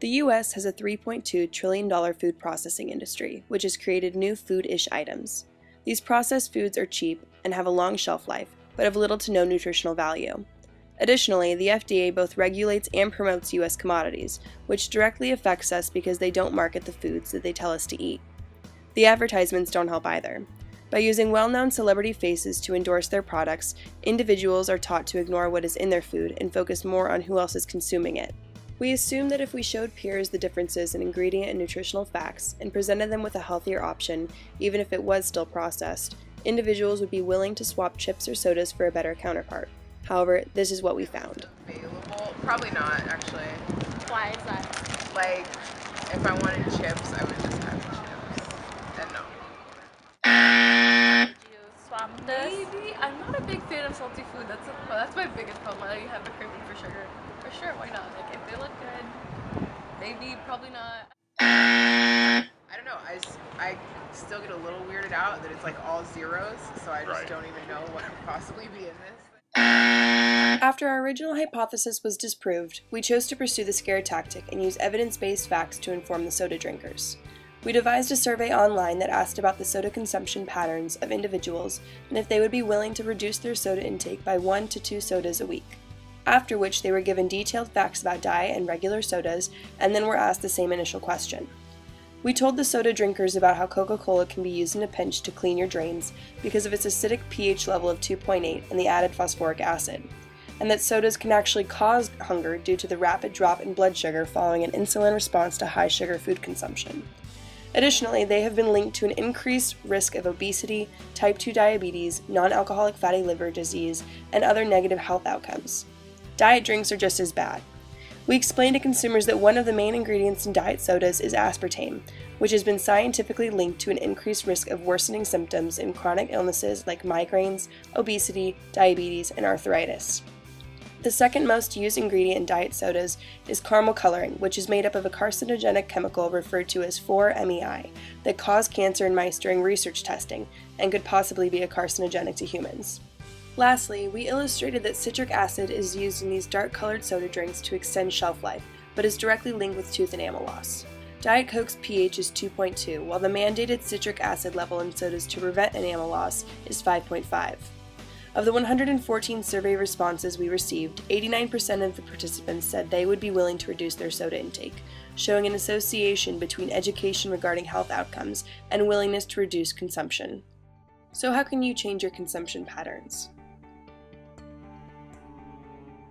The U.S. has a $3.2 trillion food processing industry, which has created new food-ish items. These processed foods are cheap and have a long shelf life, but have little to no nutritional value. Additionally, the FDA both regulates and promotes U.S. commodities, which directly affects us because they don't market the foods that they tell us to eat. The advertisements don't help either. By using well-known celebrity faces to endorse their products, individuals are taught to ignore what is in their food and focus more on who else is consuming it. We assume that if we showed peers the differences in ingredient and nutritional facts and presented them with a healthier option, even if it was still processed, individuals would be willing to swap chips or sodas for a better counterpart. However, this is what we found. Available? Probably not, actually. Why is that? Like, if I wanted chips, I would just have chips. And no. Would you swap this? Maybe. I'm not a big fan of salty food. That's my biggest problem. I have a craving for sugar. For sure, why not? Like, if they look good, maybe, probably not. I don't know. I still get a little weirded out that it's like all zeros, so I just don't even know what could possibly be in this. After our original hypothesis was disproved, we chose to pursue the scare tactic and use evidence-based facts to inform the soda drinkers. We devised a survey online that asked about the soda consumption patterns of individuals and if they would be willing to reduce their soda intake by 1 to 2 sodas a week, after which they were given detailed facts about diet and regular sodas and then were asked the same initial question. We told the soda drinkers about how Coca-Cola can be used in a pinch to clean your drains because of its acidic pH level of 2.8 and the added phosphoric acid, and that sodas can actually cause hunger due to the rapid drop in blood sugar following an insulin response to high sugar food consumption. Additionally, they have been linked to an increased risk of obesity, type 2 diabetes, non-alcoholic fatty liver disease, and other negative health outcomes. Diet drinks are just as bad. We explained to consumers that one of the main ingredients in diet sodas is aspartame, which has been scientifically linked to an increased risk of worsening symptoms in chronic illnesses like migraines, obesity, diabetes, and arthritis. The second most used ingredient in diet sodas is caramel coloring, which is made up of a carcinogenic chemical referred to as 4-MeI that caused cancer in mice during research testing and could possibly be a carcinogenic to humans. Lastly, we illustrated that citric acid is used in these dark-colored soda drinks to extend shelf life, but is directly linked with tooth enamel loss. Diet Coke's pH is 2.2, while the mandated citric acid level in sodas to prevent enamel loss is 5.5. Of the 114 survey responses we received, 89% of the participants said they would be willing to reduce their soda intake, showing an association between education regarding health outcomes and willingness to reduce consumption. So how can you change your consumption patterns?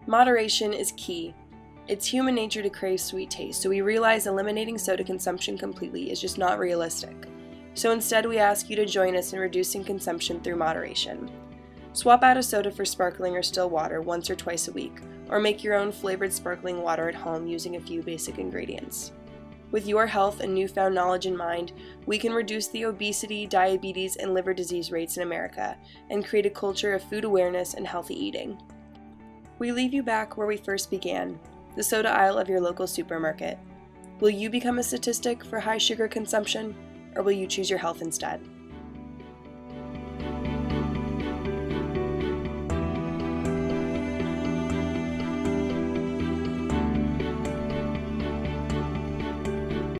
Moderation is key. It's human nature to crave sweet taste, so we realize eliminating soda consumption completely is just not realistic. So instead, we ask you to join us in reducing consumption through moderation. Swap out a soda for sparkling or still water once or twice a week, or make your own flavored sparkling water at home using a few basic ingredients. With your health and newfound knowledge in mind, we can reduce the obesity, diabetes, and liver disease rates in America and create a culture of food awareness and healthy eating. We leave you back where we first began, the soda aisle of your local supermarket. Will you become a statistic for high sugar consumption, or will you choose your health instead?